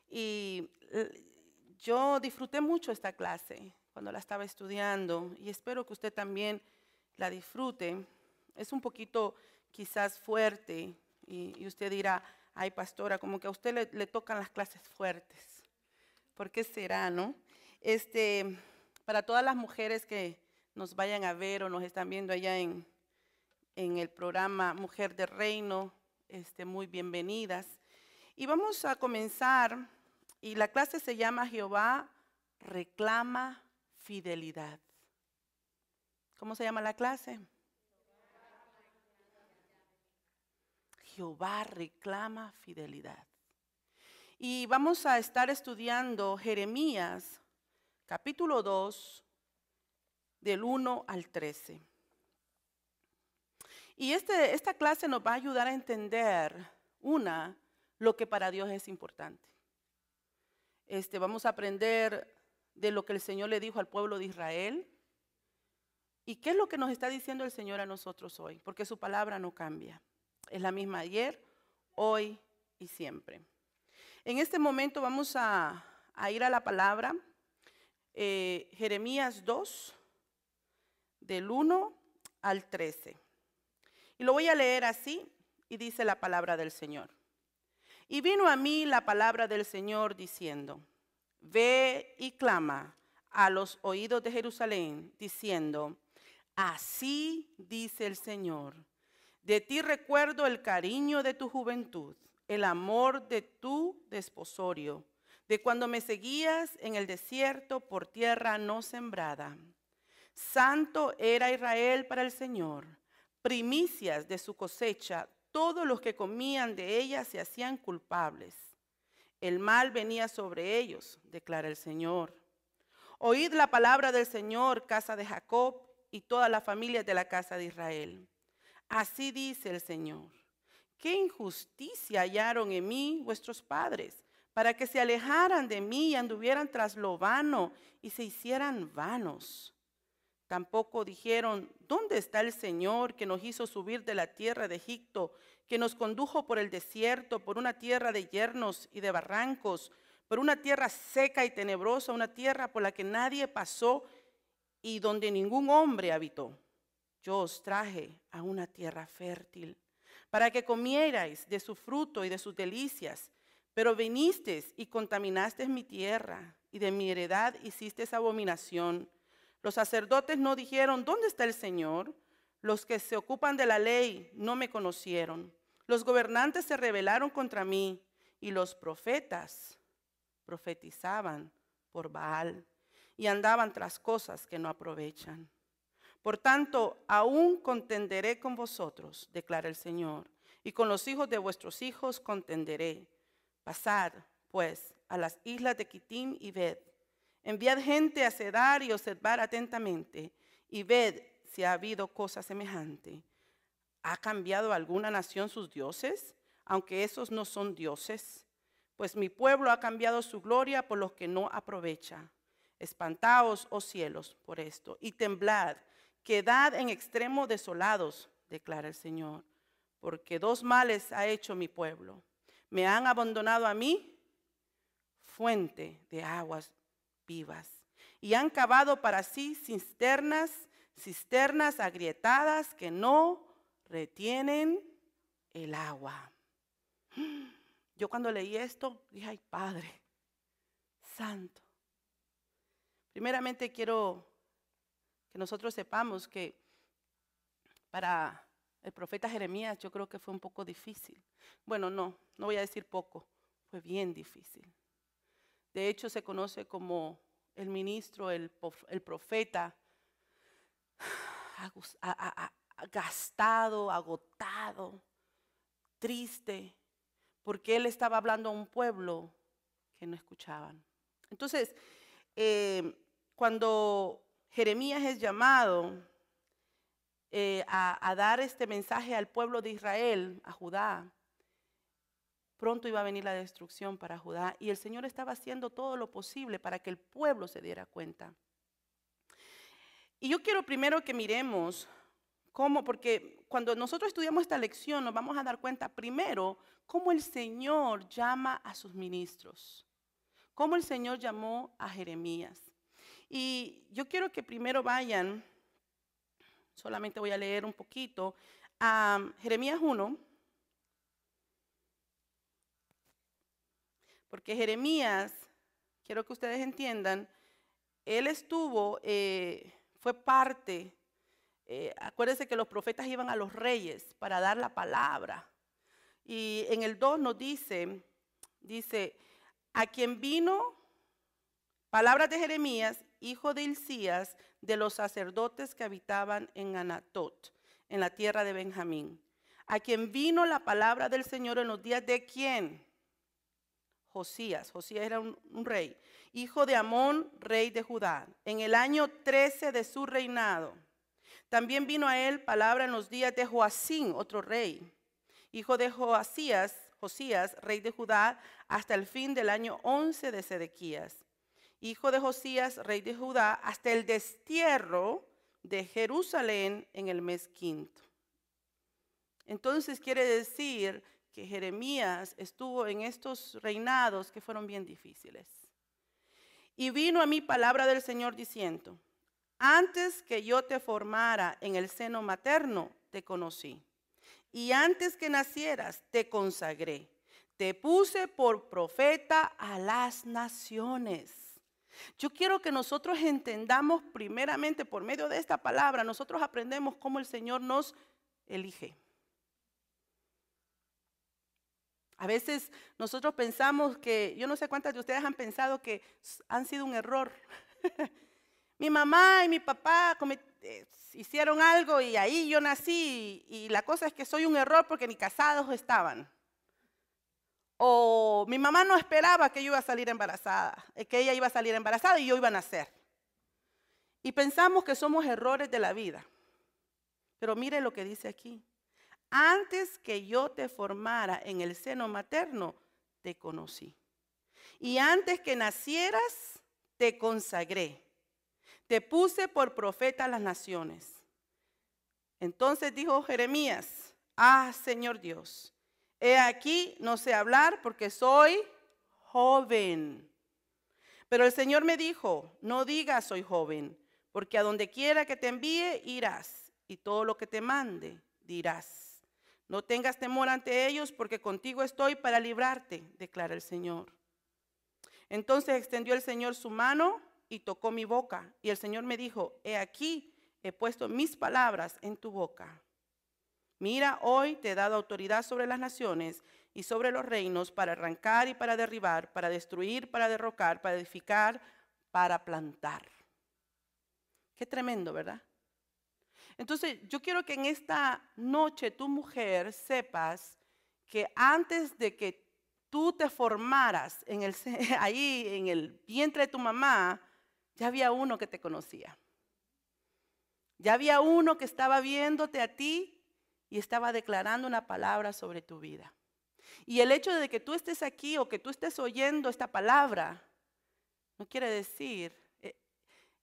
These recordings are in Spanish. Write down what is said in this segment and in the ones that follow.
Y yo disfruté mucho esta clase cuando la estaba estudiando y espero que usted también la disfrute. Es un poquito quizás fuerte y usted dirá, ay pastora, como que a usted le tocan las clases fuertes. ¿Por qué será, no? Para todas las mujeres que nos vayan a ver o nos están viendo allá en el programa Mujer de Reino, muy bienvenidas. Y vamos a comenzar, y la clase se llama Jehová reclama fidelidad. ¿Cómo se llama la clase? Jehová reclama fidelidad. Y vamos a estar estudiando Jeremías, capítulo 2, del 1 al 13. Y esta clase nos va a ayudar a entender, lo que para Dios es importante. Vamos a aprender de lo que el Señor le dijo al pueblo de Israel. ¿Y qué es lo que nos está diciendo el Señor a nosotros hoy? Porque su palabra no cambia. Es la misma ayer, hoy y siempre. En este momento vamos a ir a la palabra. Jeremías 2, del 1 al 13. Y lo voy a leer así, y dice la palabra del Señor. Y vino a mí la palabra del Señor diciendo, ve y clama a los oídos de Jerusalén, diciendo, así dice el Señor, de ti recuerdo el cariño de tu juventud, el amor de tu desposorio, de cuando me seguías en el desierto por tierra no sembrada. Santo era Israel para el Señor, primicias de su cosecha, todos los que comían de ella se hacían culpables. El mal venía sobre ellos, declara el Señor. Oíd la palabra del Señor, casa de Jacob, y todas las familias de la casa de Israel. Así dice el Señor, qué injusticia hallaron en mí vuestros padres, para que se alejaran de mí y anduvieran tras lo vano y se hicieran vanos. Tampoco dijeron, ¿dónde está el Señor que nos hizo subir de la tierra de Egipto, que nos condujo por el desierto, por una tierra de yernos y de barrancos, por una tierra seca y tenebrosa, una tierra por la que nadie pasó y donde ningún hombre habitó? Yo os traje a una tierra fértil, para que comierais de su fruto y de sus delicias, pero vinisteis y contaminasteis mi tierra, y de mi heredad hicisteis abominación. Los sacerdotes no dijeron, ¿dónde está el Señor? Los que se ocupan de la ley no me conocieron. Los gobernantes se rebelaron contra mí, y los profetas profetizaban por Baal y andaban tras cosas que no aprovechan. Por tanto, aún contenderé con vosotros, declara el Señor, y con los hijos de vuestros hijos contenderé. Pasad, pues, a las islas de Quitim y ved. Enviad gente a Cedar y observar atentamente, y ved si ha habido cosa semejante. ¿Ha cambiado alguna nación sus dioses, aunque esos no son dioses? Pues mi pueblo ha cambiado su gloria por los que no aprovecha. Espantaos, oh cielos, por esto, y temblad, quedad en extremo desolados, declara el Señor, porque dos males ha hecho mi pueblo. Me han abandonado a mí, fuente de aguas vivas, y han cavado para sí cisternas agrietadas que no retienen el agua. Yo cuando leí esto dije, ay Padre Santo. Primeramente quiero que nosotros sepamos que para el profeta Jeremías yo creo que fue un poco difícil. Bueno, no voy a decir poco, fue bien difícil. De hecho se conoce como el ministro, el profeta, gastado, agotado, triste, porque él estaba hablando a un pueblo que no escuchaban. Entonces, cuando Jeremías es llamado a dar este mensaje al pueblo de Israel, a Judá, pronto iba a venir la destrucción para Judá y el Señor estaba haciendo todo lo posible para que el pueblo se diera cuenta. Y yo quiero primero que miremos cómo, porque cuando nosotros estudiamos esta lección nos vamos a dar cuenta primero cómo el Señor llama a sus ministros. cómo el Señor llamó a Jeremías. Y yo quiero que primero vayan, solamente voy a leer un poquito, a Jeremías 1, porque Jeremías, quiero que ustedes entiendan, él estuvo, fue parte, acuérdense que los profetas iban a los reyes para dar la palabra. Y en el 2 nos dice, a quien vino palabras de Jeremías, hijo de Hilcías, de los sacerdotes que habitaban en Anatot, en la tierra de Benjamín. A quien vino la palabra del Señor en los días de ¿quién? Josías. Josías era un rey, hijo de Amón, rey de Judá, en el año 13 de su reinado. También vino a él palabra en los días de Joacín, otro rey, hijo de Josías, rey de Judá, hasta el fin del año 11 de Sedequías, hijo de Josías, rey de Judá, hasta el destierro de Jerusalén en el mes quinto. Entonces quiere decir que Jeremías estuvo en estos reinados que fueron bien difíciles. Y vino a mí palabra del Señor diciendo, antes que yo te formara en el seno materno, te conocí. Y antes que nacieras, te consagré. Te puse por profeta a las naciones. Yo quiero que nosotros entendamos primeramente por medio de esta palabra, nosotros aprendemos cómo el Señor nos elige. A veces nosotros pensamos que, yo no sé cuántas de ustedes han pensado que han sido un error. Mi mamá y mi papá hicieron algo y ahí yo nací y la cosa es que soy un error porque ni casados estaban. O mi mamá no esperaba que yo iba a salir embarazada, que ella iba a salir embarazada y yo iba a nacer. Y pensamos que somos errores de la vida. Pero mire lo que dice aquí. Antes que yo te formara en el seno materno, te conocí. Y antes que nacieras, te consagré. Te puse por profeta a las naciones. Entonces dijo Jeremías, Señor Dios, he aquí, no sé hablar porque soy joven. Pero el Señor me dijo, no digas soy joven, porque a donde quiera que te envíe irás, y todo lo que te mande dirás. No tengas temor ante ellos, porque contigo estoy para librarte, declara el Señor. Entonces extendió el Señor su mano y tocó mi boca. Y el Señor me dijo, he aquí, he puesto mis palabras en tu boca. Mira, hoy te he dado autoridad sobre las naciones y sobre los reinos para arrancar y para derribar, para destruir, para derrocar, para edificar, para plantar. Qué tremendo, ¿verdad? Entonces, yo quiero que en esta noche tu mujer sepas que antes de que tú te formaras ahí en el vientre de tu mamá, ya había uno que te conocía. Ya había uno que estaba viéndote a ti y estaba declarando una palabra sobre tu vida. Y el hecho de que tú estés aquí o que tú estés oyendo esta palabra, no quiere decir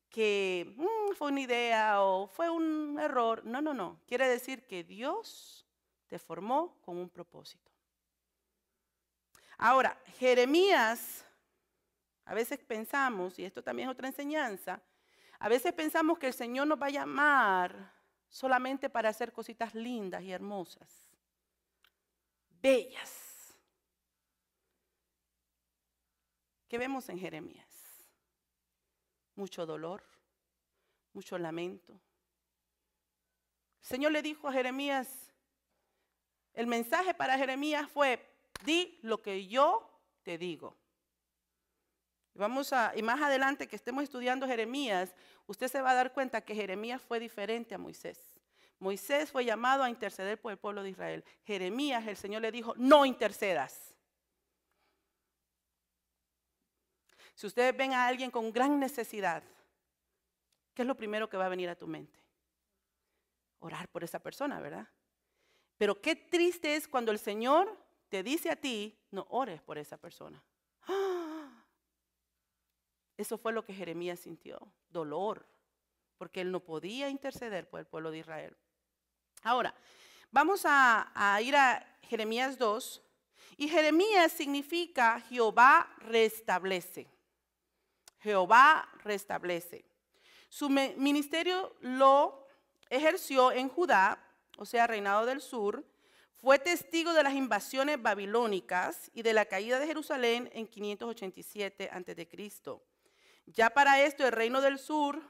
que fue una idea o fue un error. No, no, no. Quiere decir que Dios te formó con un propósito. Ahora, Jeremías, a veces pensamos, y esto también es otra enseñanza, a veces pensamos que el Señor nos va a llamar solamente para hacer cositas lindas y hermosas, bellas. ¿Qué vemos en Jeremías? Mucho dolor, mucho lamento. El Señor le dijo a Jeremías, el mensaje para Jeremías fue, di lo que yo te digo. Y más adelante que estemos estudiando Jeremías, usted se va a dar cuenta que Jeremías fue diferente a Moisés. Moisés fue llamado a interceder por el pueblo de Israel. Jeremías, el Señor le dijo, no intercedas. Si ustedes ven a alguien con gran necesidad, ¿qué es lo primero que va a venir a tu mente? Orar por esa persona, ¿verdad? Pero qué triste es cuando el Señor te dice a ti, no ores por esa persona. Eso fue lo que Jeremías sintió, dolor, porque él no podía interceder por el pueblo de Israel. Ahora, vamos a ir a Jeremías 2 Y Jeremías significa Jehová restablece. Jehová restablece. Su ministerio lo ejerció en Judá, o sea, reinado del sur. Fue testigo de las invasiones babilónicas y de la caída de Jerusalén en 587 a.C. Ya para esto el reino del sur,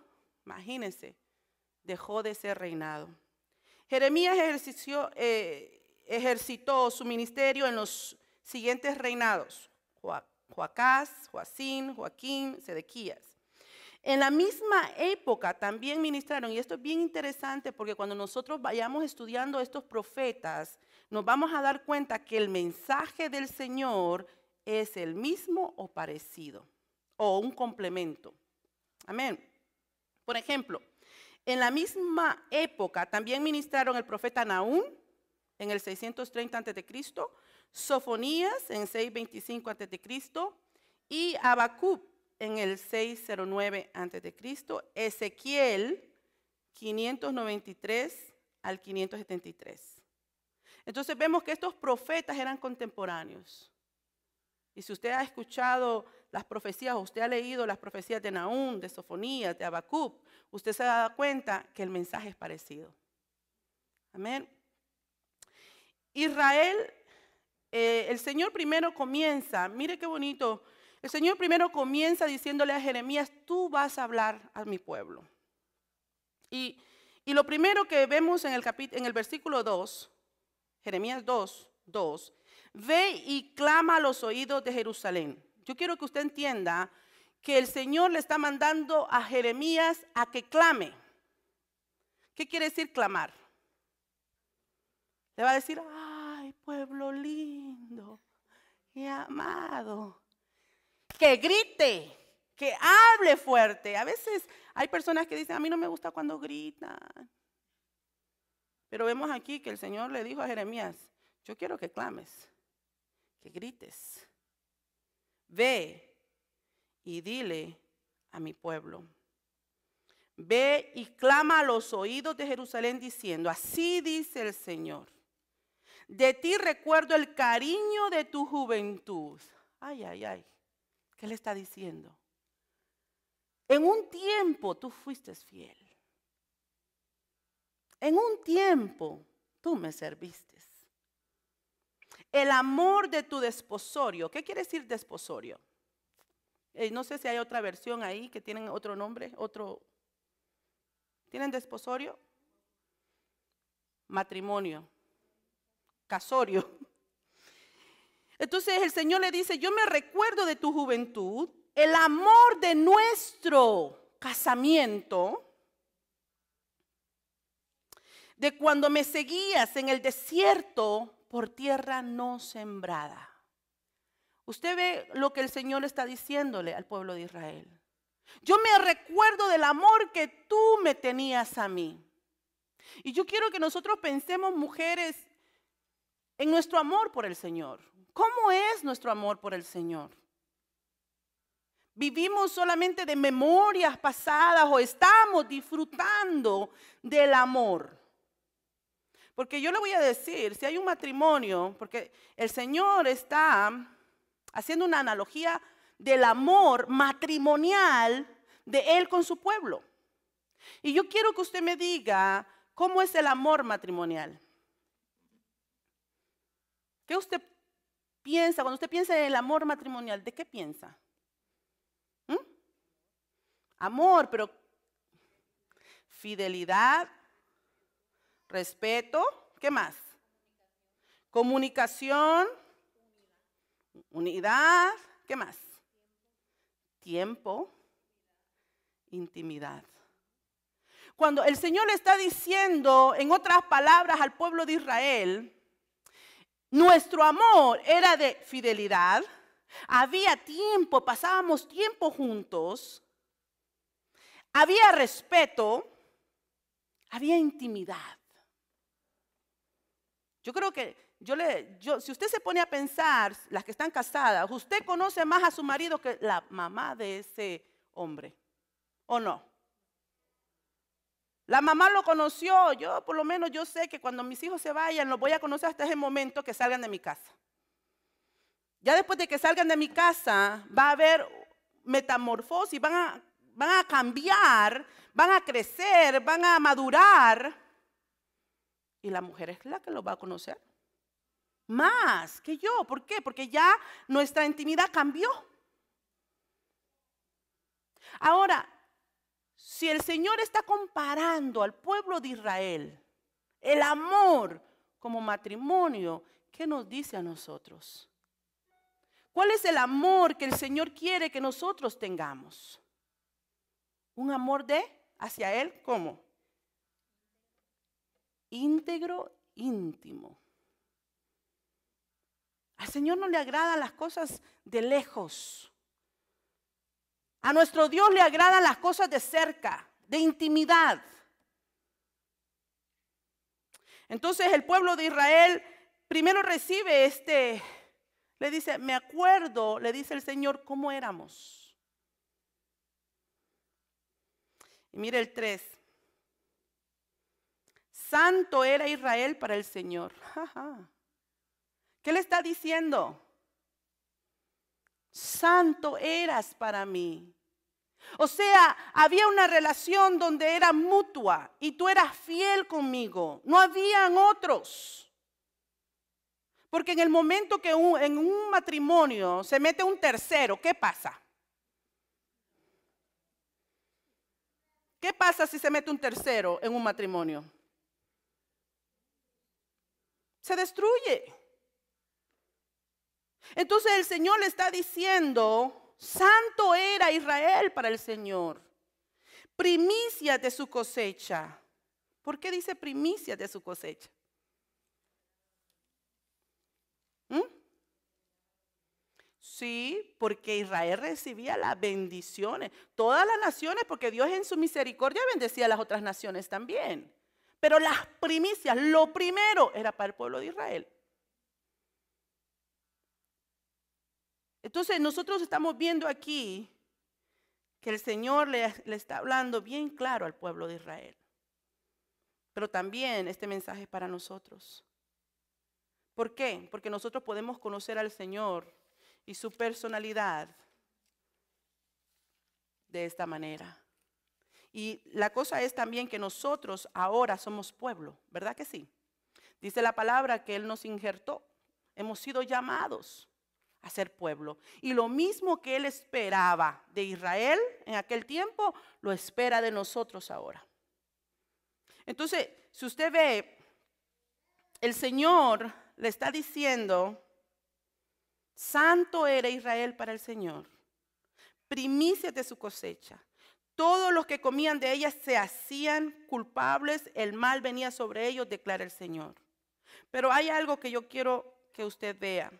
imagínense, dejó de ser reinado. Jeremías ejercitó su ministerio en los siguientes reinados: Joacás, Joacín, Joaquín, Sedequías. En la misma época también ministraron, y esto es bien interesante porque cuando nosotros vayamos estudiando estos profetas, nos vamos a dar cuenta que el mensaje del Señor es el mismo o parecido, o un complemento. Amén. Por ejemplo, en la misma época también ministraron el profeta Nahum en el 630 a.C., Sofonías en 625 a.C. y Habacuc en el 609 a.C., Ezequiel 593 al 573. Entonces vemos que estos profetas eran contemporáneos. Y si usted ha escuchado las profecías, o usted ha leído las profecías de Nahum, de Sofonías, de Habacuc, usted se da cuenta que el mensaje es parecido. Amén. Israel, el Señor primero comienza, mire qué bonito, el Señor primero comienza diciéndole a Jeremías: tú vas a hablar a mi pueblo. Y lo primero que vemos en el versículo 2, Jeremías 2, ve y clama a los oídos de Jerusalén. Yo quiero que usted entienda que el Señor le está mandando a Jeremías a que clame. ¿Qué quiere decir clamar? Le va a decir: ay, pueblo lindo y amado. Que grite, que hable fuerte. A veces hay personas que dicen: a mí no me gusta cuando gritan. Pero vemos aquí que el Señor le dijo a Jeremías: yo quiero que clames, que grites. Ve y dile a mi pueblo. Ve y clama a los oídos de Jerusalén diciendo: así dice el Señor. De ti recuerdo el cariño de tu juventud. Ay, ay, ay. ¿Qué le está diciendo? En un tiempo tú fuiste fiel. En un tiempo tú me serviste. El amor de tu desposorio. ¿Qué quiere decir desposorio? No sé si hay otra versión ahí que tienen otro nombre. ¿Tienen desposorio? Matrimonio. Casorio. Entonces el Señor le dice: yo me recuerdo de tu juventud, el amor de nuestro casamiento, de cuando me seguías en el desierto por tierra no sembrada. Usted ve lo que el Señor está diciéndole al pueblo de Israel. Yo me recuerdo del amor que tú me tenías a mí. Y yo quiero que nosotros pensemos, mujeres, en nuestro amor por el Señor. ¿Cómo es nuestro amor por el Señor? ¿Vivimos solamente de memorias pasadas o estamos disfrutando del amor? Porque yo le voy a decir, si hay un matrimonio, porque el Señor está haciendo una analogía del amor matrimonial de Él con su pueblo. Y yo quiero que usted me diga, ¿cómo es el amor matrimonial? ¿Qué usted piensa? Cuando usted piensa en el amor matrimonial, ¿de qué piensa? Amor, pero fidelidad, respeto, ¿qué más? Comunicación, unidad, ¿qué más? Tiempo, intimidad. Cuando el Señor le está diciendo, en otras palabras, al pueblo de Israel, nuestro amor era de fidelidad, había tiempo, pasábamos tiempo juntos, había respeto, había intimidad. Yo creo que si usted se pone a pensar, las que están casadas, usted conoce más a su marido que la mamá de ese hombre, ¿o no? La mamá lo conoció, yo por lo menos yo sé que cuando mis hijos se vayan, los voy a conocer hasta ese momento que salgan de mi casa. Ya después de que salgan de mi casa, va a haber metamorfosis, van a cambiar, van a crecer, van a madurar. Y la mujer es la que lo va a conocer. Más que yo. ¿Por qué? Porque ya nuestra intimidad cambió. Ahora, si el Señor está comparando al pueblo de Israel, el amor como matrimonio, ¿qué nos dice a nosotros? ¿Cuál es el amor que el Señor quiere que nosotros tengamos? Un amor hacia Él, ¿cómo? Íntegro, íntimo. Al Señor no le agradan las cosas de lejos. A nuestro Dios le agradan las cosas de cerca, de intimidad. Entonces el pueblo de Israel primero recibe le dice, me acuerdo, le dice el Señor, cómo éramos. Y mire el 3. Santo era Israel para el Señor. ¿Qué le está diciendo? Santo eras para mí. O sea, había una relación donde era mutua y tú eras fiel conmigo. No habían otros. Porque en el momento que en un matrimonio se mete un tercero, ¿qué pasa? ¿Qué pasa si se mete un tercero en un matrimonio? Se destruye. Entonces el Señor le está diciendo, santo era Israel para el Señor. Primicia de su cosecha. ¿Por qué dice primicia de su cosecha? Sí, porque Israel recibía las bendiciones. Todas las naciones, porque Dios en su misericordia bendecía a las otras naciones también. Pero las primicias, lo primero, era para el pueblo de Israel. Entonces nosotros estamos viendo aquí que el Señor le está hablando bien claro al pueblo de Israel. Pero también este mensaje es para nosotros. ¿Por qué? Porque nosotros podemos conocer al Señor y su personalidad de esta manera. Y la cosa es también que nosotros ahora somos pueblo, ¿verdad que sí? Dice la palabra que Él nos injertó. Hemos sido llamados a ser pueblo. Y lo mismo que Él esperaba de Israel en aquel tiempo, lo espera de nosotros ahora. Entonces, si usted ve, el Señor le está diciendo, santo era Israel para el Señor, primicias de su cosecha. Todos los que comían de ellas se hacían culpables, el mal venía sobre ellos, declara el Señor. Pero hay algo que yo quiero que usted vea.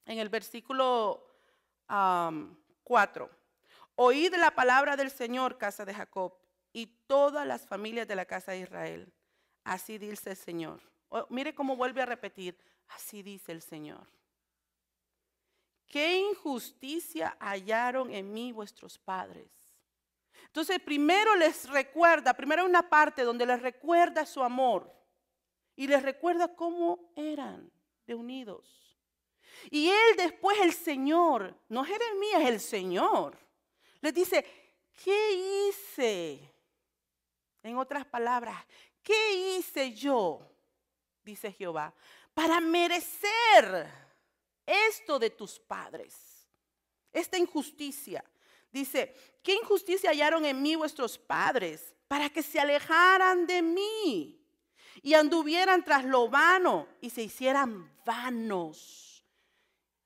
En el versículo 4. Oíd la palabra del Señor, casa de Jacob, y todas las familias de la casa de Israel. Así dice el Señor. Mire cómo vuelve a repetir. Así dice el Señor. ¿Qué injusticia hallaron en mí vuestros padres? Entonces primero les recuerda, primero hay una parte donde les recuerda su amor y les recuerda cómo eran de unidos. Y él después, el Señor, no Jeremías, el Señor, les dice, ¿qué hice? En otras palabras, ¿qué hice yo? Dice Jehová, para merecer esto de tus padres, esta injusticia. Dice, ¿qué injusticia hallaron en mí vuestros padres para que se alejaran de mí y anduvieran tras lo vano y se hicieran vanos?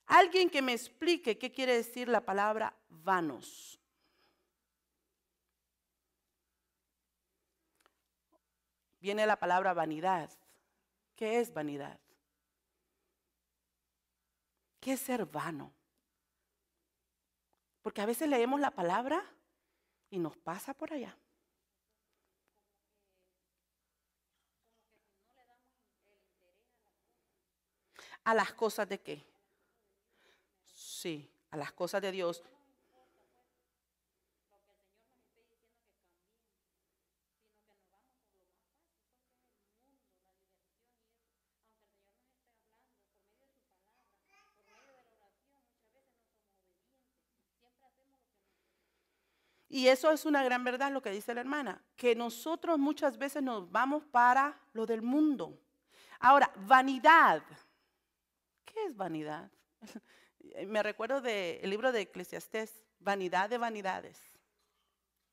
Alguien que me explique qué quiere decir la palabra vanos. Viene la palabra vanidad. ¿Qué es vanidad? ¿Qué es ser vano? Porque a veces leemos la palabra y nos pasa por allá. ¿A las cosas de qué? Sí, a las cosas de Dios. Y eso es una gran verdad lo que dice la hermana, que nosotros muchas veces nos vamos para lo del mundo. Ahora, vanidad. ¿Qué es vanidad? Me recuerdo del libro de Eclesiastés, vanidad de vanidades.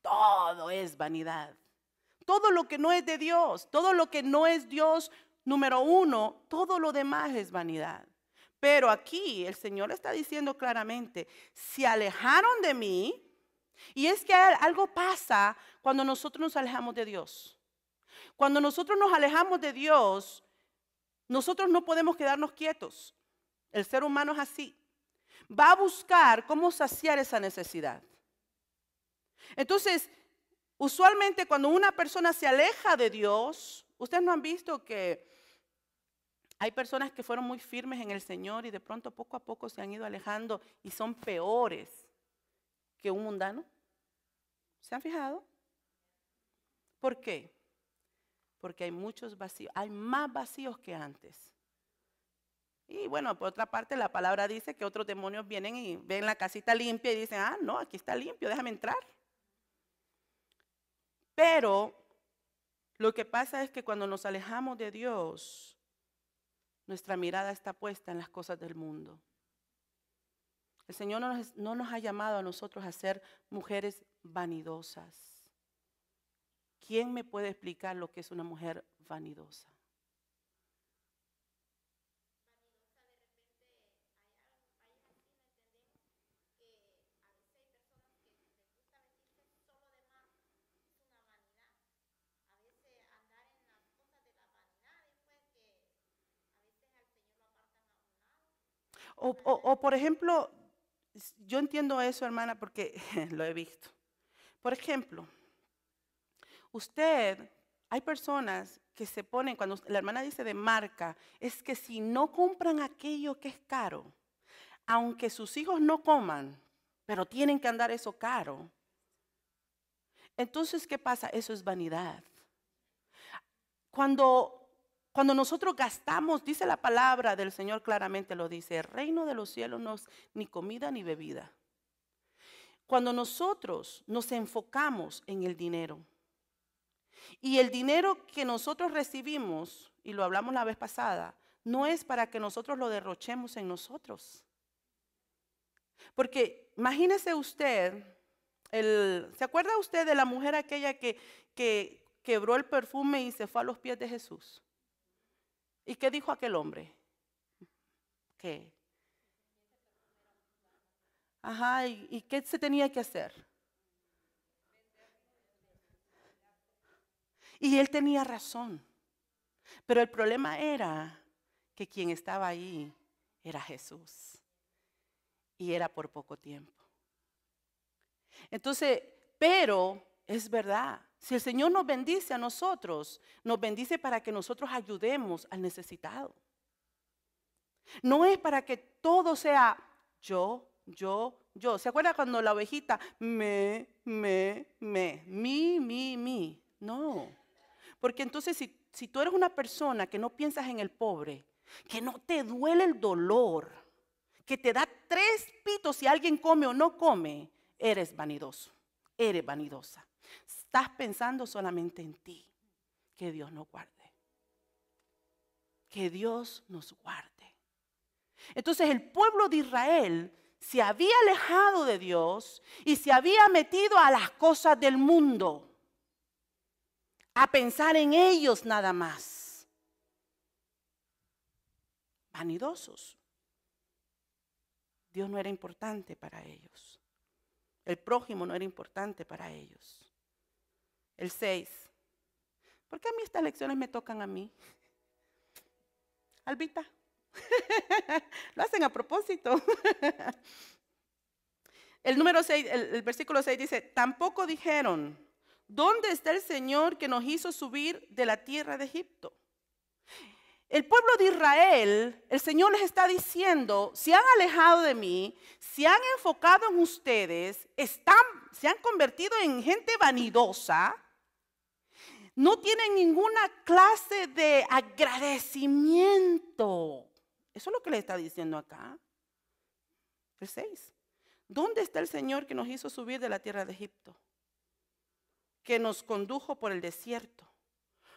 Todo es vanidad. Todo lo que no es de Dios, todo lo que no es Dios, número uno, todo lo demás es vanidad. Pero aquí el Señor está diciendo claramente, se alejaron de mí. Y es que algo pasa cuando nosotros nos alejamos de Dios. Cuando nosotros nos alejamos de Dios, nosotros no podemos quedarnos quietos. El ser humano es así. Va a buscar cómo saciar esa necesidad. Entonces, usualmente cuando una persona se aleja de Dios, ustedes no han visto que hay personas que fueron muy firmes en el Señor y de pronto poco a poco se han ido alejando y son peores que un mundano. ¿Se han fijado? ¿Por qué? Porque hay muchos vacíos, hay más vacíos que antes. Y bueno, por otra parte la palabra dice que otros demonios vienen y ven la casita limpia y dicen, ah, no, aquí está limpio, déjame entrar. Pero lo que pasa es que cuando nos alejamos de Dios, nuestra mirada está puesta en las cosas del mundo. El Señor no nos ha llamado a nosotros a ser mujeres vanidosas. ¿Quién me puede explicar lo que es una mujer vanidosa? O, por ejemplo, yo entiendo eso, hermana, porque lo he visto. Por ejemplo, hay personas que se ponen, cuando la hermana dice de marca, es que si no compran aquello que es caro, aunque sus hijos no coman, pero tienen que andar eso caro. Entonces, ¿qué pasa? Eso es vanidad. Cuando nosotros gastamos, dice la palabra del Señor claramente, lo dice, el reino de los cielos no es ni comida ni bebida. Cuando nosotros nos enfocamos en el dinero, y el dinero que nosotros recibimos, y lo hablamos la vez pasada, no es para que nosotros lo derrochemos en nosotros. Porque imagínese usted, ¿se acuerda usted de la mujer aquella que quebró el perfume y se fue a los pies de Jesús? ¿Y qué dijo aquel hombre? ¿Qué? Ajá, ¿y qué se tenía que hacer? Y él tenía razón. Pero el problema era que quien estaba ahí era Jesús. Y era por poco tiempo. Entonces, pero es verdad, si el Señor nos bendice a nosotros, nos bendice para que nosotros ayudemos al necesitado. No es para que todo sea yo. ¿Se acuerda cuando la ovejita mi? No. Porque entonces si tú eres una persona que no piensas en el pobre, que no te duele el dolor, que te da 3 pitos si alguien come o no come, eres vanidoso, eres vanidosa. Estás pensando solamente en ti. Que Dios nos guarde. Que Dios nos guarde. Entonces el pueblo de Israel se había alejado de Dios y se había metido a las cosas del mundo, a pensar en ellos nada más. Vanidosos. Dios no era importante para ellos. El prójimo no era importante para ellos. El 6. ¿Por qué a mí estas lecciones me tocan a mí? Albita. Lo hacen a propósito. El número 6, el versículo 6 dice, tampoco dijeron, ¿dónde está el Señor que nos hizo subir de la tierra de Egipto? El pueblo de Israel, el Señor les está diciendo, se han alejado de mí, se han enfocado en ustedes, se han convertido en gente vanidosa, no tienen ninguna clase de agradecimiento. Eso es lo que le está diciendo acá. El 6. ¿Dónde está el Señor que nos hizo subir de la tierra de Egipto? que nos condujo por el desierto,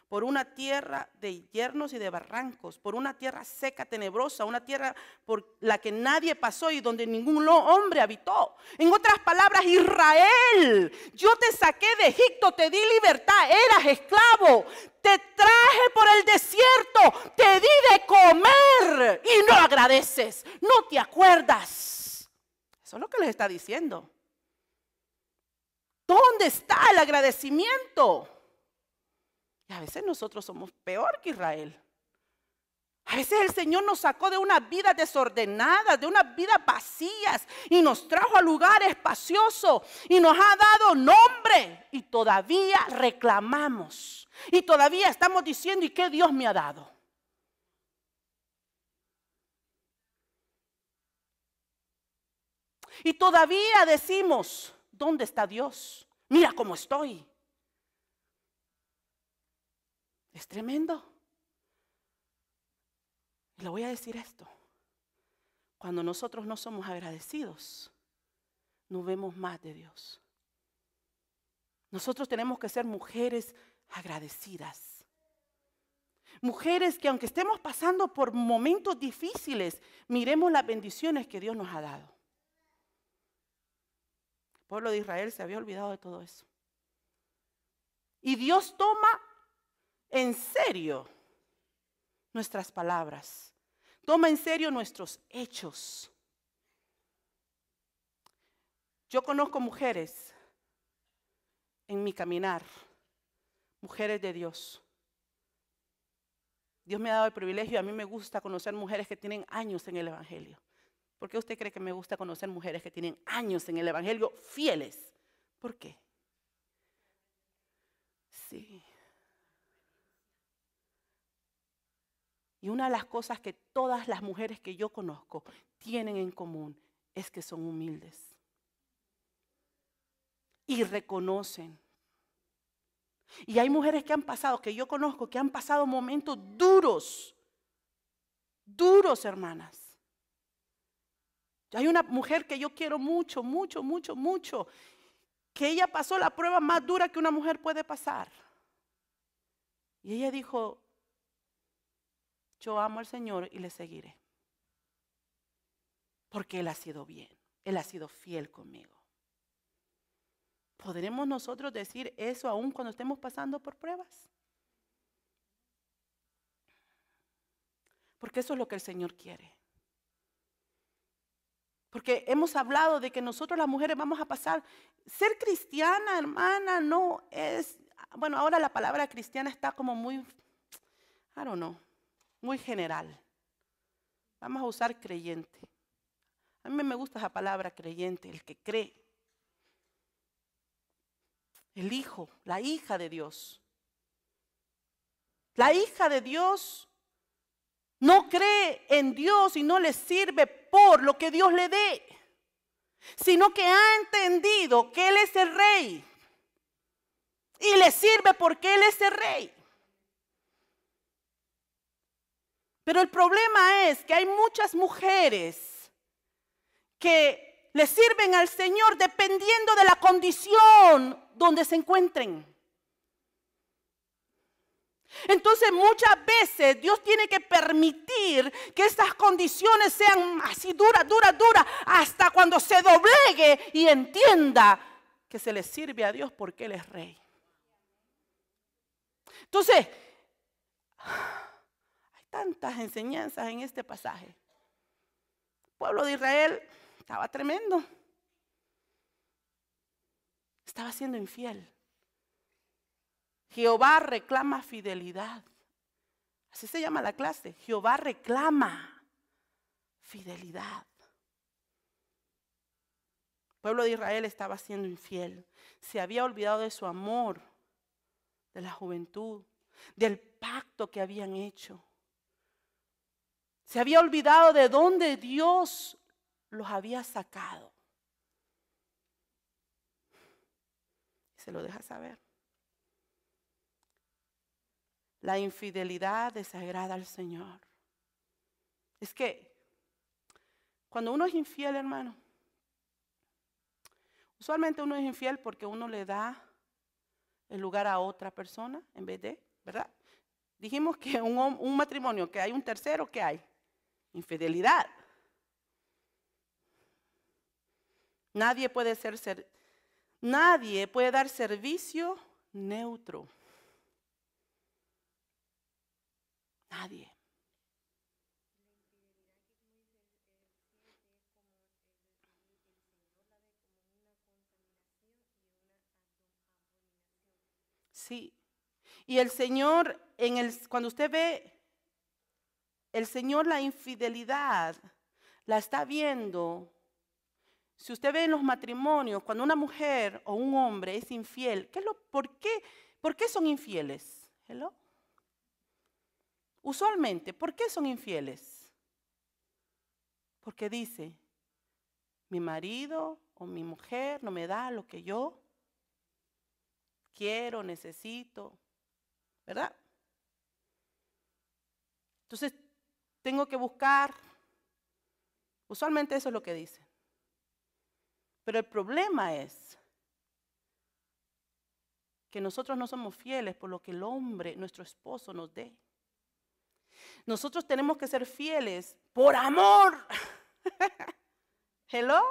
por una tierra de yernos y de barrancos, por una tierra seca, tenebrosa, una tierra por la que nadie pasó y donde ningún hombre habitó. En otras palabras, Israel, yo te saqué de Egipto, te di libertad, eras esclavo, te traje por el desierto, te di de comer y no agradeces, no te acuerdas. Eso es lo que les está diciendo. ¿Dónde está el agradecimiento? Y a veces nosotros somos peor que Israel. A veces el Señor nos sacó de una vida desordenada, de unas vidas vacías y nos trajo a lugares espaciosos y nos ha dado nombre y todavía reclamamos y todavía estamos diciendo: ¿y qué Dios me ha dado? Y todavía decimos: ¿dónde está Dios? Mira cómo estoy. Es tremendo. Y le voy a decir esto: cuando nosotros no somos agradecidos, no vemos más de Dios. Nosotros tenemos que ser mujeres agradecidas. Mujeres que, aunque estemos pasando por momentos difíciles, miremos las bendiciones que Dios nos ha dado. El pueblo de Israel se había olvidado de todo eso. Y Dios toma en serio nuestras palabras, toma en serio nuestros hechos. Yo conozco mujeres en mi caminar, mujeres de Dios. Dios me ha dado el privilegio, a mí me gusta conocer mujeres que tienen años en el Evangelio. ¿Por qué usted cree que me gusta conocer mujeres que tienen años en el Evangelio fieles? ¿Por qué? Sí. Y una de las cosas que todas las mujeres que yo conozco tienen en común es que son humildes y reconocen. Y hay mujeres que han pasado, que yo conozco, que han pasado momentos duros, duros, hermanas. Hay una mujer que yo quiero mucho, mucho, mucho, mucho, que ella pasó la prueba más dura que una mujer puede pasar. Y ella dijo: yo amo al Señor y le seguiré. Porque Él ha sido bien, Él ha sido fiel conmigo. ¿Podremos nosotros decir eso aún cuando estemos pasando por pruebas? Porque eso es lo que el Señor quiere. Porque hemos hablado de que nosotros las mujeres vamos a pasar. Ser cristiana, hermana, no es... Bueno, ahora la palabra cristiana está como muy, I don't know, muy general. Vamos a usar creyente. A mí me gusta esa palabra creyente, el que cree. El hijo, la hija de Dios. La hija de Dios no cree en Dios y no le sirve por lo que Dios le dé, sino que ha entendido que Él es el rey y le sirve porque Él es el rey. Pero el problema es que hay muchas mujeres que le sirven al Señor dependiendo de la condición donde se encuentren. Entonces muchas veces Dios tiene que permitir que estas condiciones sean así duras, hasta cuando se doblegue y entienda que se le sirve a Dios porque Él es rey. Entonces, hay tantas enseñanzas en este pasaje. El pueblo de Israel estaba tremendo. Estaba siendo infiel. Jehová reclama fidelidad. Así se llama la clase. Jehová reclama fidelidad. El pueblo de Israel estaba siendo infiel. Se había olvidado de su amor, de la juventud, del pacto que habían hecho. Se había olvidado de dónde Dios los había sacado. Se lo deja saber. La infidelidad desagrada al Señor. Es que cuando uno es infiel, hermano, usualmente uno es infiel porque uno le da el lugar a otra persona en vez de, ¿verdad? Dijimos que un matrimonio, que hay un tercero, ¿qué hay? Infidelidad. Nadie puede dar servicio neutro. Nadie. Sí. Y el Señor, cuando usted ve, el Señor la infidelidad la está viendo. Si usted ve en los matrimonios, cuando una mujer o un hombre es infiel, ¿por qué son infieles? Hello. Usualmente, ¿por qué son infieles? Porque dice, mi marido o mi mujer no me da lo que yo quiero, necesito, ¿verdad? Entonces, tengo que buscar, usualmente eso es lo que dicen. Pero el problema es que nosotros no somos fieles por lo que el hombre, nuestro esposo, nos dé. Nosotros tenemos que ser fieles por amor. Hello.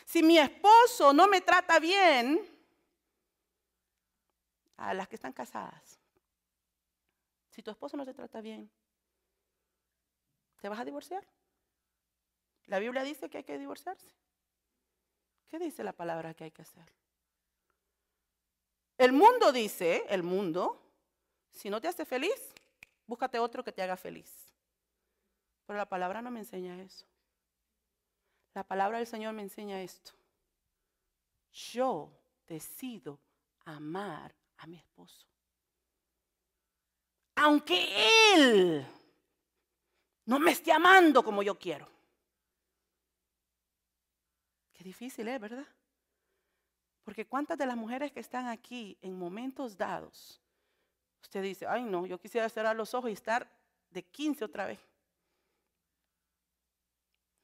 Si mi esposo no me trata bien, a las que están casadas, si tu esposo no te trata bien, ¿te vas a divorciar? La Biblia dice que hay que divorciarse. ¿Qué dice la palabra que hay que hacer? El mundo dice, si no te hace feliz, búscate otro que te haga feliz. Pero la palabra no me enseña eso. La palabra del Señor me enseña esto. Yo decido amar a mi esposo. Aunque él no me esté amando como yo quiero. Qué difícil es, ¿verdad? Porque cuántas de las mujeres que están aquí en momentos dados, usted dice, ay no, yo quisiera cerrar los ojos y estar de 15 otra vez.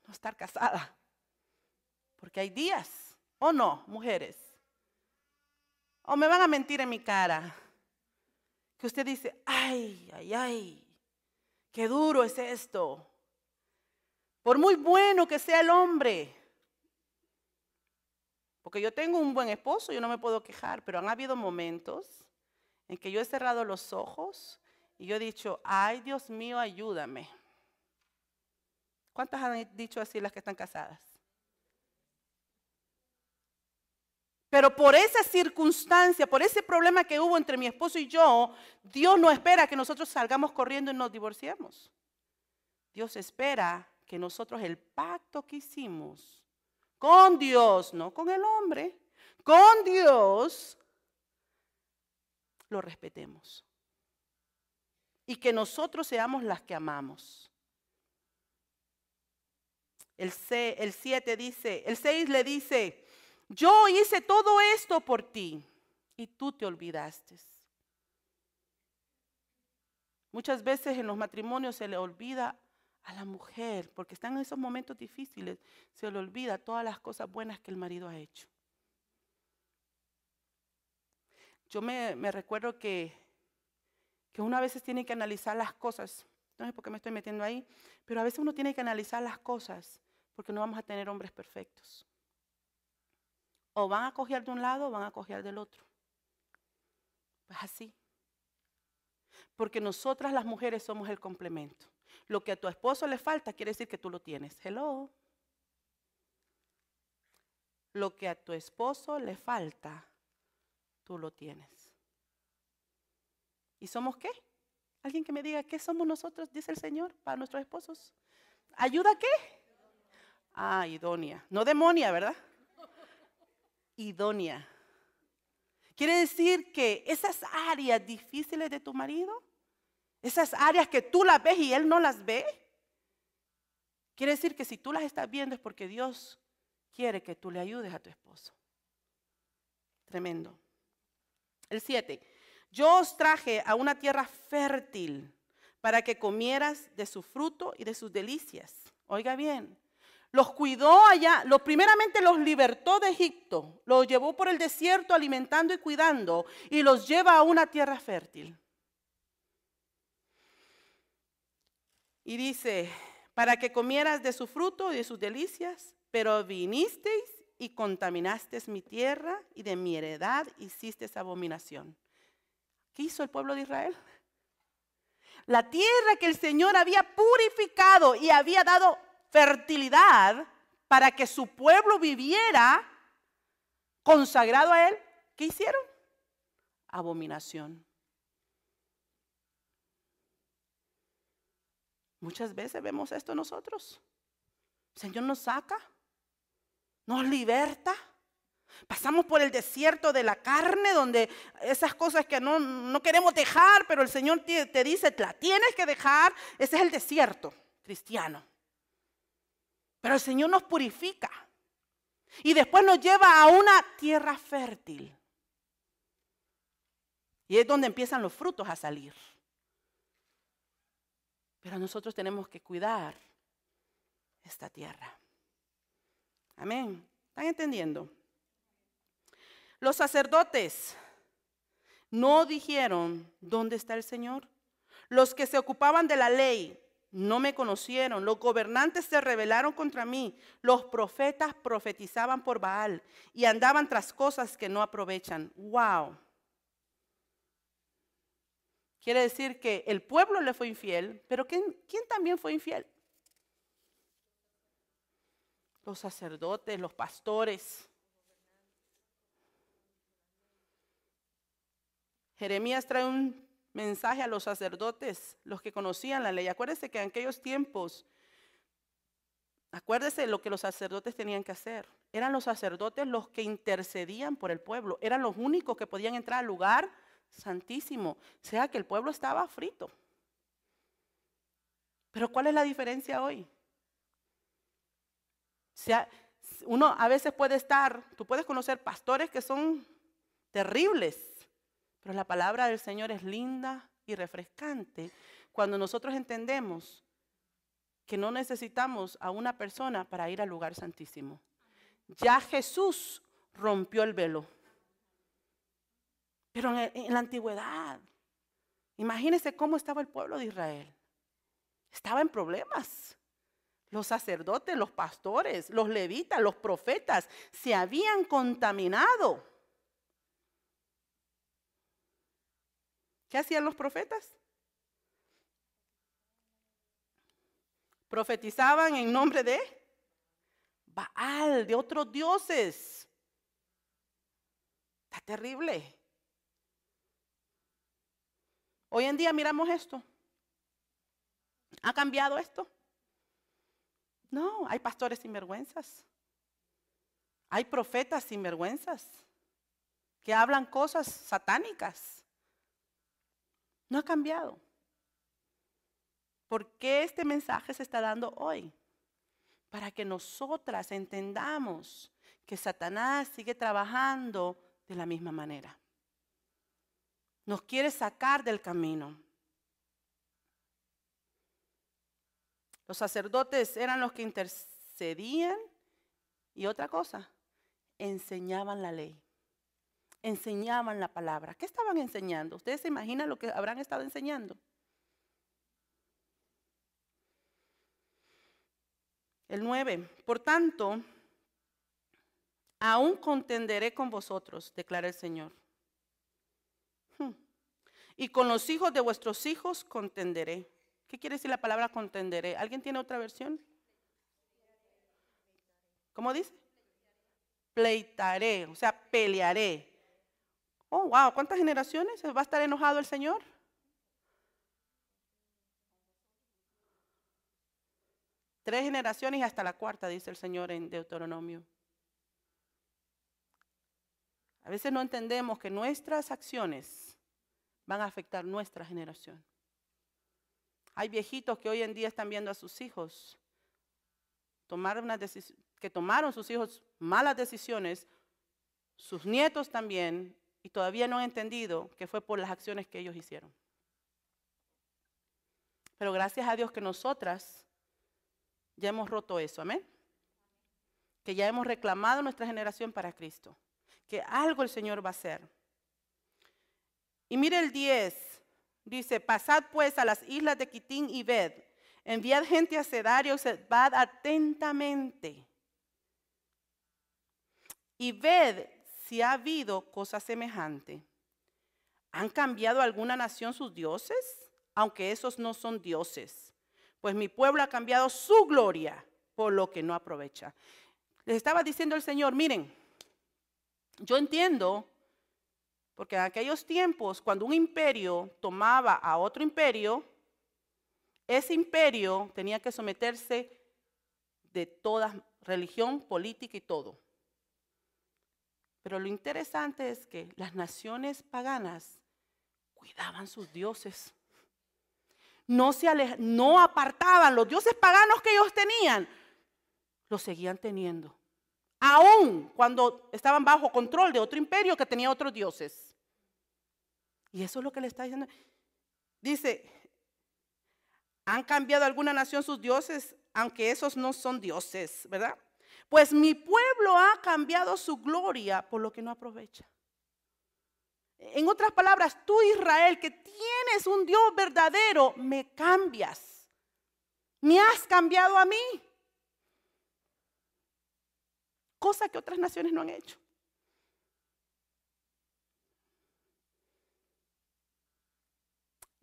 No estar casada. Porque hay días, ¿o no, mujeres? O me van a mentir en mi cara. Que usted dice, ay, qué duro es esto. Por muy bueno que sea el hombre. Porque yo tengo un buen esposo, yo no me puedo quejar, pero han habido momentos en que yo he cerrado los ojos y yo he dicho, ay Dios mío, ayúdame. ¿Cuántas han dicho así las que están casadas? Pero por esa circunstancia, por ese problema que hubo entre mi esposo y yo, Dios no espera que nosotros salgamos corriendo y nos divorciemos. Dios espera que nosotros el pacto que hicimos con Dios, no con el hombre, con Dios, lo respetemos. Y que nosotros seamos las que amamos. El 7 dice, el 6 le dice, yo hice todo esto por ti y tú te olvidaste. Muchas veces en los matrimonios se le olvida a la mujer, porque están en esos momentos difíciles, se le olvida todas las cosas buenas que el marido ha hecho. Yo me recuerdo que uno a veces tiene que analizar las cosas, no sé por qué me estoy metiendo ahí, pero a veces uno tiene que analizar las cosas, porque no vamos a tener hombres perfectos. O van a coger de un lado o van a coger del otro. Pues así. Porque nosotras las mujeres somos el complemento. Lo que a tu esposo le falta quiere decir que tú lo tienes. Hello. Lo que a tu esposo le falta, tú lo tienes. ¿Y somos qué? Alguien que me diga, ¿qué somos nosotros? Dice el Señor, para nuestros esposos. ¿Ayuda qué? Ah, idónea. No demonia, ¿verdad? Idónea. Quiere decir que esas áreas difíciles de tu marido, esas áreas que tú las ves y él no las ve, quiere decir que si tú las estás viendo es porque Dios quiere que tú le ayudes a tu esposo. Tremendo. El 7. Yo os traje a una tierra fértil para que comieras de su fruto y de sus delicias. Oiga bien, Los cuidó allá, primeramente los libertó de Egipto, los llevó por el desierto alimentando y cuidando y los lleva a una tierra fértil. Y dice, para que comieras de su fruto y de sus delicias, pero vinisteis y contaminasteis mi tierra y de mi heredad hicisteis abominación. ¿Qué hizo el pueblo de Israel? La tierra que el Señor había purificado y había dado fertilidad para que su pueblo viviera consagrado a Él, ¿qué hicieron? Abominación. Muchas veces vemos esto nosotros. El Señor nos saca, nos liberta. Pasamos por el desierto de la carne, donde esas cosas que no queremos dejar, pero el Señor te dice, la tienes que dejar. Ese es el desierto cristiano. Pero el Señor nos purifica y después nos lleva a una tierra fértil. Y es donde empiezan los frutos a salir. Pero nosotros tenemos que cuidar esta tierra. Amén. ¿Están entendiendo? Los sacerdotes no dijeron, ¿dónde está el Señor? Los que se ocupaban de la ley no me conocieron. Los gobernantes se rebelaron contra mí. Los profetas profetizaban por Baal y andaban tras cosas que no aprovechan. ¡Wow! Quiere decir que el pueblo le fue infiel, pero ¿quién también fue infiel? Los sacerdotes, los pastores. Jeremías trae un mensaje a los sacerdotes, los que conocían la ley. Acuérdense que en aquellos tiempos, acuérdense lo que los sacerdotes tenían que hacer. Eran los sacerdotes los que intercedían por el pueblo. Eran los únicos que podían entrar al lugar santísimo. O sea que el pueblo estaba frito. Pero ¿cuál es la diferencia hoy? O sea, uno a veces tú puedes conocer pastores que son terribles, pero la palabra del Señor es linda y refrescante cuando nosotros entendemos que no necesitamos a una persona para ir al lugar santísimo. Ya Jesús rompió el velo. Pero en la antigüedad, imagínense cómo estaba el pueblo de Israel. Estaba en problemas. Los sacerdotes, los pastores, los levitas, los profetas se habían contaminado. ¿Qué hacían los profetas? Profetizaban en nombre de Baal, de otros dioses. Está terrible. Hoy en día miramos esto. ¿Ha cambiado esto? No, hay pastores sinvergüenzas. Hay profetas sinvergüenzas que hablan cosas satánicas. No ha cambiado. ¿Por qué este mensaje se está dando hoy? Para que nosotras entendamos que Satanás sigue trabajando de la misma manera. Nos quiere sacar del camino. Los sacerdotes eran los que intercedían y otra cosa, enseñaban la ley, enseñaban la palabra. ¿Qué estaban enseñando? ¿Ustedes se imaginan lo que habrán estado enseñando? El 9, por tanto, aún contenderé con vosotros, declara el Señor. Y con los hijos de vuestros hijos contenderé. ¿Qué quiere decir la palabra contenderé? ¿Alguien tiene otra versión? ¿Cómo dice? Pleitaré, o sea, pelearé. Oh, wow, ¿cuántas generaciones va a estar enojado el Señor? Tres generaciones y hasta la cuarta, dice el Señor en Deuteronomio. A veces no entendemos que nuestras acciones van a afectar nuestra generación. Hay viejitos que hoy en día están viendo a sus hijos que tomaron sus hijos malas decisiones, sus nietos también, y todavía no han entendido que fue por las acciones que ellos hicieron. Pero gracias a Dios que nosotras ya hemos roto eso, amén. que ya hemos reclamado nuestra generación para Cristo, que algo el Señor va a hacer. Y mire el 10, dice, pasad pues a las islas de Quitín y ved, enviad gente a Cedar y observad atentamente. Y ved si ha habido cosa semejante. ¿Han cambiado alguna nación sus dioses? Aunque esos no son dioses. Pues mi pueblo ha cambiado su gloria por lo que no aprovecha. Les estaba diciendo el Señor, miren, yo entiendo, porque en aquellos tiempos, cuando un imperio tomaba a otro imperio, ese imperio tenía que someterse de toda religión, política y todo. Pero lo interesante es que las naciones paganas cuidaban sus dioses. No apartaban los dioses paganos que ellos tenían, los seguían teniendo. Aún cuando estaban bajo control de otro imperio que tenía otros dioses. Y eso es lo que le está diciendo. Dice, ¿han cambiado alguna nación sus dioses? Aunque esos no son dioses, ¿verdad? Pues mi pueblo ha cambiado su gloria por lo que no aprovecha. En otras palabras, tú Israel, que tienes un Dios verdadero, me cambias. Me has cambiado a mí. Cosa que otras naciones no han hecho.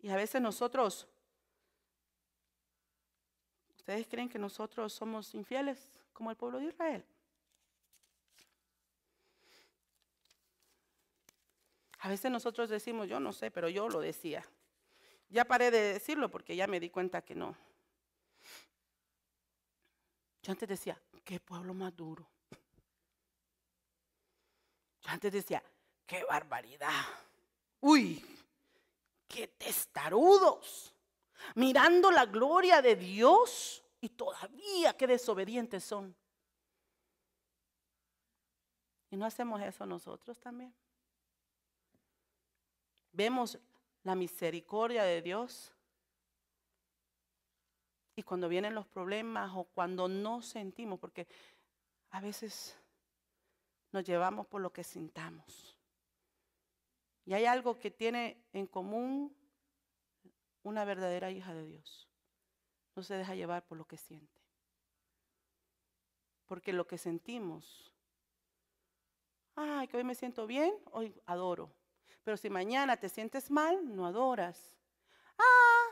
Y a veces nosotros, ¿ustedes creen que nosotros somos infieles como el pueblo de Israel? A veces nosotros decimos, yo no sé, pero yo lo decía. Ya paré de decirlo porque ya me di cuenta que no. Yo antes decía, qué pueblo más duro. Yo antes decía, qué barbaridad. Uy, qué testarudos. Mirando la gloria de Dios y todavía qué desobedientes son. ¿Y no hacemos eso nosotros también? Vemos la misericordia de Dios y cuando vienen los problemas o cuando no sentimos, porque a veces nos llevamos por lo que sintamos. Y hay algo que tiene en común una verdadera hija de Dios. No se deja llevar por lo que siente. Porque lo que sentimos, ay, que hoy me siento bien, hoy adoro. Pero si mañana te sientes mal, no adoras.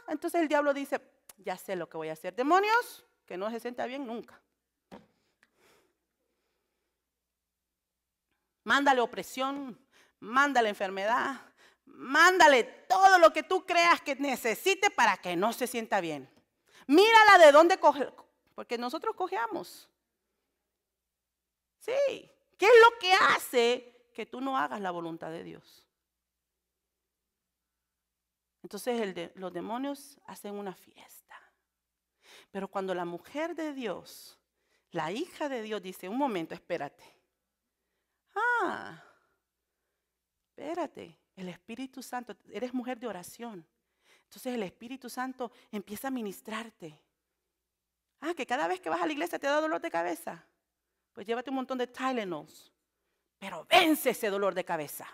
Entonces el diablo dice, ya sé lo que voy a hacer. Demonios, que no se sienta bien nunca. Mándale opresión, mándale enfermedad, mándale todo lo que tú creas que necesite para que no se sienta bien. Mírala de dónde coge, porque nosotros cojeamos. Sí, ¿qué es lo que hace que tú no hagas la voluntad de Dios? Entonces los demonios hacen una fiesta. Pero cuando la mujer de Dios, la hija de Dios dice, un momento, espérate. Espérate, el Espíritu Santo, eres mujer de oración. Entonces el Espíritu Santo empieza a ministrarte. Que cada vez que vas a la iglesia te da dolor de cabeza. Pues llévate un montón de Tylenols. Pero vence ese dolor de cabeza.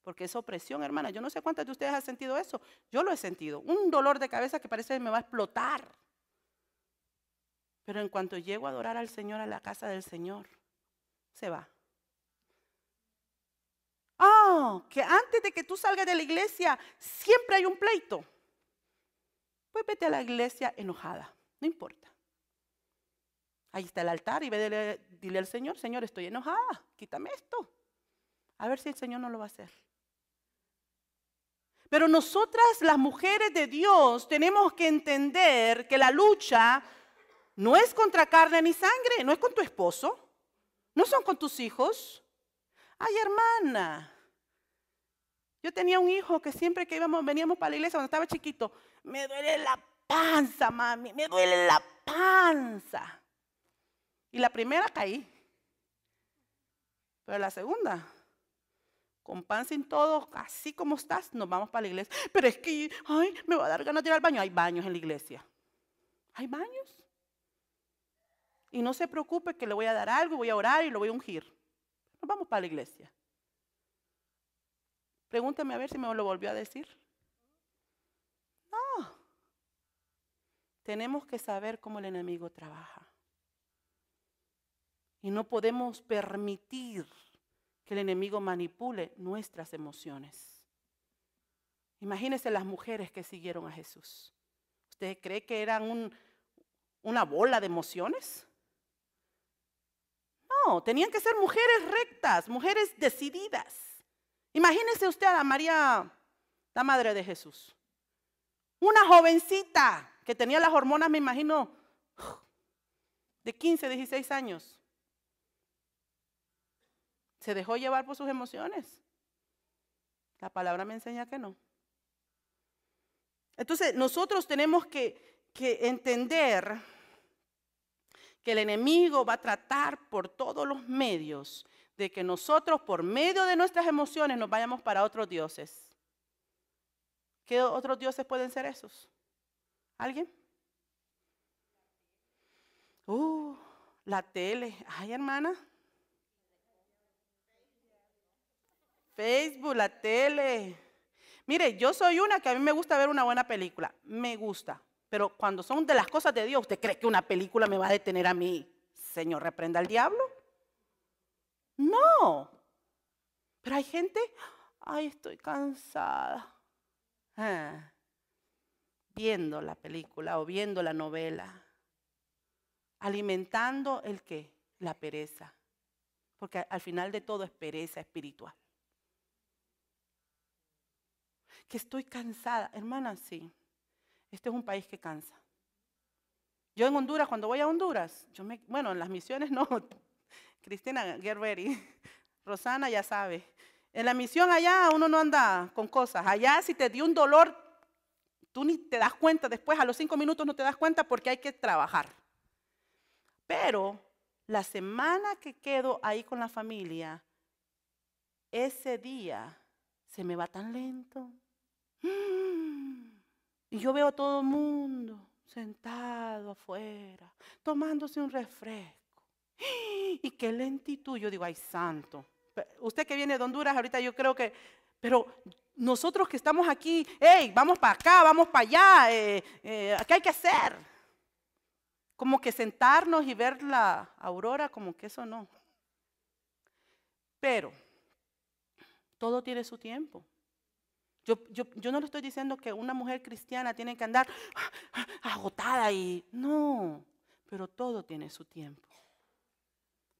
Porque es opresión, hermana. Yo no sé cuántas de ustedes han sentido eso. Yo lo he sentido. Un dolor de cabeza que parece que me va a explotar. Pero en cuanto llego a adorar al Señor a la casa del Señor, se va. Que antes de que tú salgas de la iglesia, siempre hay un pleito. Pues vete a la iglesia enojada. No importa. Ahí está el altar y dile al Señor, Señor, estoy enojada. Quítame esto. A ver si el Señor no lo va a hacer. Pero nosotras, las mujeres de Dios, tenemos que entender que la lucha no es contra carne ni sangre, no es con tu esposo, no son con tus hijos. Ay, hermana, yo tenía un hijo que siempre que veníamos para la iglesia cuando estaba chiquito, me duele la panza, mami, me duele la panza. Y la primera caí, pero la segunda, con pan sin todo, así como estás, nos vamos para la iglesia. Pero es que, ay, me va a dar ganas de ir al baño. Hay baños en la iglesia. ¿Hay baños? Y no se preocupe que le voy a dar algo, voy a orar y lo voy a ungir. Nos vamos para la iglesia. Pregúnteme a ver si me lo volvió a decir. No. Tenemos que saber cómo el enemigo trabaja. Y no podemos permitir que el enemigo manipule nuestras emociones. Imagínense las mujeres que siguieron a Jesús. ¿Usted cree que eran una bola de emociones? No, tenían que ser mujeres rectas, mujeres decididas. Imagínese usted a María, la madre de Jesús. Una jovencita que tenía las hormonas, me imagino, de 15, 16 años. ¿Se dejó llevar por sus emociones? La palabra me enseña que no. Entonces, nosotros tenemos que entender que el enemigo va a tratar por todos los medios de que nosotros, por medio de nuestras emociones, nos vayamos para otros dioses. ¿Qué otros dioses pueden ser esos? ¿Alguien? La tele. Ay, hermana. Facebook, la tele. Mire, yo soy una que a mí me gusta ver una buena película. Me gusta. Pero cuando son de las cosas de Dios, ¿usted cree que una película me va a detener a mí? Señor, reprenda al diablo. No. Pero hay gente, ay, estoy cansada. Viendo la película o viendo la novela. Alimentando el qué? La pereza. Porque al final de todo es pereza espiritual. Que estoy cansada. Hermana, sí. Este es un país que cansa. Yo en Honduras, cuando voy a Honduras, bueno, en las misiones no. Cristina, get ready. Rosana ya sabe. En la misión allá uno no anda con cosas. Allá si te dio un dolor, tú ni te das cuenta. Después a los 5 minutos no te das cuenta porque hay que trabajar. Pero la semana que quedo ahí con la familia, ese día se me va tan lento. Y yo veo a todo el mundo sentado afuera, tomándose un refresco. Y qué lentitud. Yo digo, ay, santo. Usted que viene de Honduras, ahorita yo creo que, pero nosotros que estamos aquí, hey, vamos para acá, vamos para allá, ¿qué hay que hacer? Como que sentarnos y ver la aurora, como que eso no. Pero todo tiene su tiempo. Yo no le estoy diciendo que una mujer cristiana tiene que andar agotada y no, pero todo tiene su tiempo.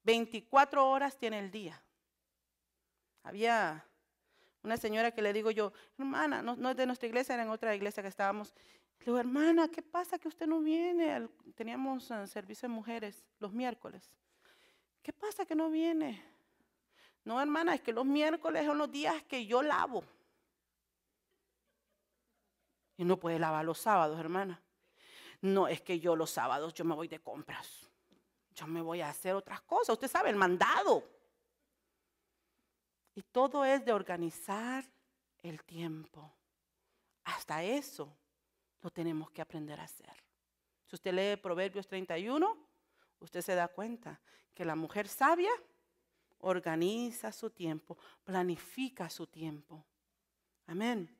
24 horas tiene el día. Había una señora que le digo yo, hermana, no es de nuestra iglesia, era en otra iglesia que estábamos. Le digo, hermana, ¿qué pasa que usted no viene? Teníamos servicio de mujeres los miércoles. ¿Qué pasa que no viene? No, hermana, es que los miércoles son los días que yo lavo. Y no puede lavar los sábados, hermana. No, es que yo los sábados yo me voy de compras. Yo me voy a hacer otras cosas. Usted sabe, el mandado. Y todo es de organizar el tiempo. Hasta eso lo tenemos que aprender a hacer. Si usted lee Proverbios 31, usted se da cuenta que la mujer sabia organiza su tiempo, planifica su tiempo. Amén.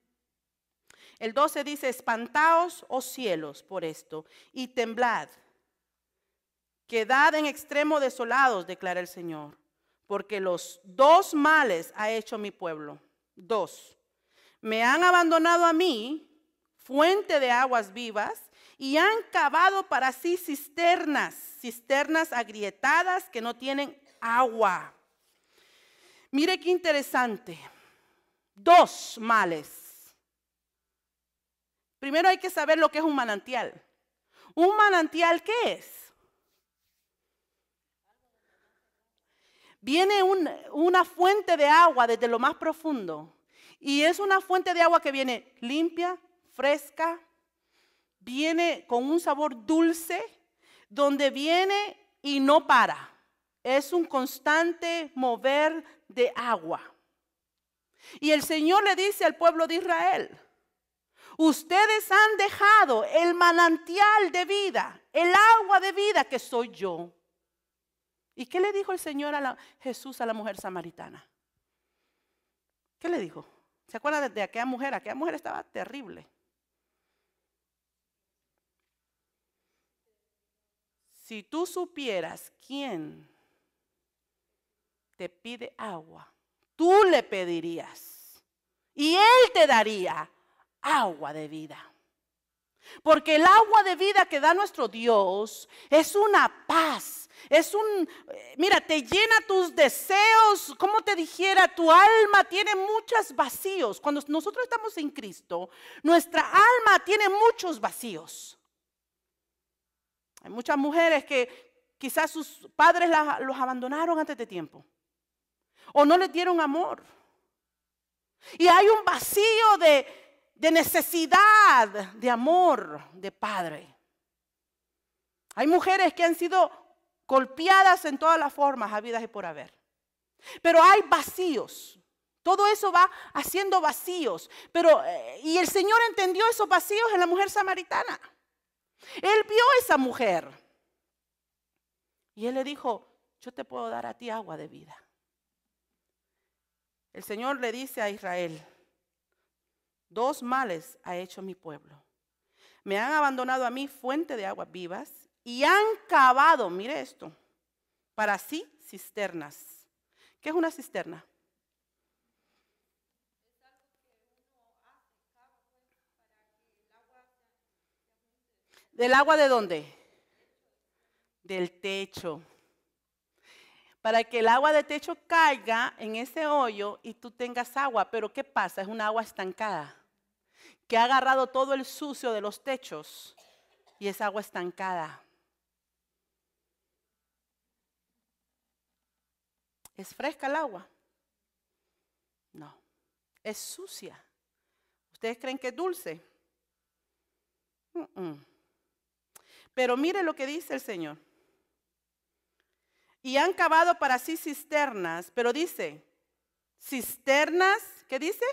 El 12 dice, espantaos, oh cielos, por esto, y temblad. Quedad en extremo desolados, declara el Señor, porque los 2 males ha hecho mi pueblo. 2. Me han abandonado a mí, fuente de aguas vivas, y han cavado para sí cisternas agrietadas que no tienen agua. Mire qué interesante. 2 males. Primero hay que saber lo que es un manantial. ¿Un manantial qué es? Viene una fuente de agua desde lo más profundo. Y es una fuente de agua que viene limpia, fresca, viene con un sabor dulce, donde viene y no para. Es un constante mover de agua. Y el Señor le dice al pueblo de Israel, ustedes han dejado el manantial de vida, el agua de vida que soy yo. ¿Y qué le dijo el Señor Jesús a la mujer samaritana? ¿Qué le dijo? ¿Se acuerdan de aquella mujer? Aquella mujer estaba terrible. Si tú supieras quién te pide agua, tú le pedirías y él te daría agua de vida. Porque el agua de vida que da nuestro Dios es una paz, mira, te llena tus deseos, como te dijera, tu alma tiene muchos vacíos. Cuando nosotros estamos en Cristo, nuestra alma tiene muchos vacíos. Hay muchas mujeres que quizás sus padres los abandonaron antes de tiempo o no les dieron amor. Y hay un vacío de necesidad de amor de padre. Hay mujeres que han sido golpeadas en todas las formas habidas y por haber. Pero hay vacíos. Todo eso va haciendo vacíos. Y el Señor entendió esos vacíos en la mujer samaritana. Él vio a esa mujer. Y Él le dijo, yo te puedo dar a ti agua de vida. El Señor le dice a Israel, 2 males ha hecho mi pueblo. Me han abandonado a mí fuente de aguas vivas y han cavado, mire esto, para sí cisternas. ¿Qué es una cisterna? ¿Del agua de dónde? Del techo. Para que el agua de techo caiga en ese hoyo y tú tengas agua. Pero ¿qué pasa? Es una agua estancada que ha agarrado todo el sucio de los techos y es agua estancada. ¿Es fresca el agua? No, es sucia. ¿Ustedes creen que es dulce? Pero mire lo que dice el Señor. Y han cavado para sí cisternas, pero dice, cisternas, ¿qué dice?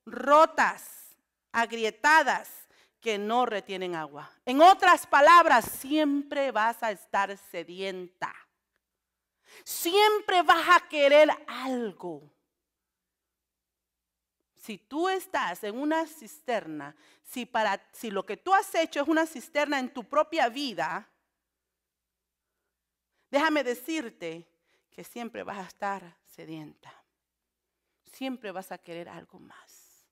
Rotas, agrietadas, que no retienen agua. En otras palabras, siempre vas a estar sedienta. Siempre vas a querer algo. Si tú estás en una cisterna, si lo que tú has hecho es una cisterna en tu propia vida, déjame decirte que siempre vas a estar sedienta. Siempre vas a querer algo más.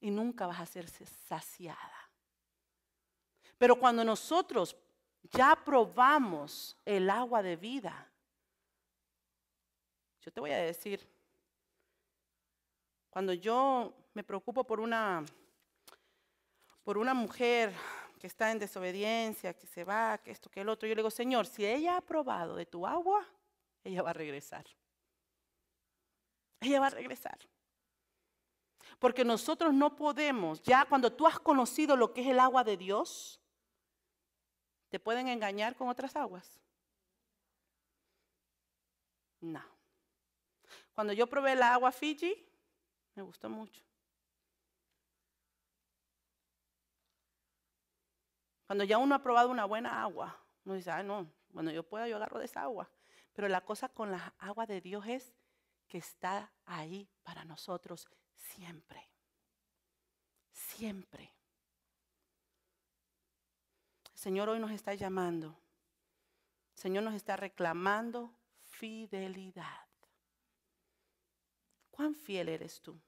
Y nunca vas a ser saciada. Pero cuando nosotros ya probamos el agua de vida, yo te voy a decir, cuando yo me preocupo por una mujer que está en desobediencia, que se va, que esto, que el otro, yo le digo, Señor, si ella ha probado de tu agua, ella va a regresar. Ella va a regresar. Porque nosotros no podemos, ya cuando tú has conocido lo que es el agua de Dios, ¿te pueden engañar con otras aguas? No. Cuando yo probé el agua Fiji, me gustó mucho. Cuando ya uno ha probado una buena agua, uno dice, no, bueno, yo agarro de esa agua. Pero la cosa con la agua de Dios es que está ahí para nosotros siempre. Siempre. El Señor hoy nos está llamando. El Señor nos está reclamando fidelidad. ¿Cuán fiel eres tú?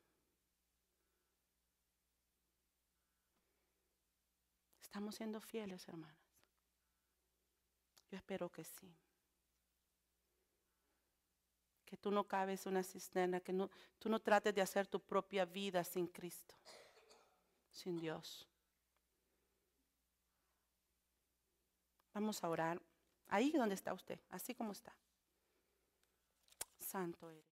¿Estamos siendo fieles, hermanas? Yo espero que sí. Que tú no cabes una cisterna, que tú no trates de hacer tu propia vida sin Cristo, sin Dios. Vamos a orar. Ahí donde está usted, así como está. Santo eres.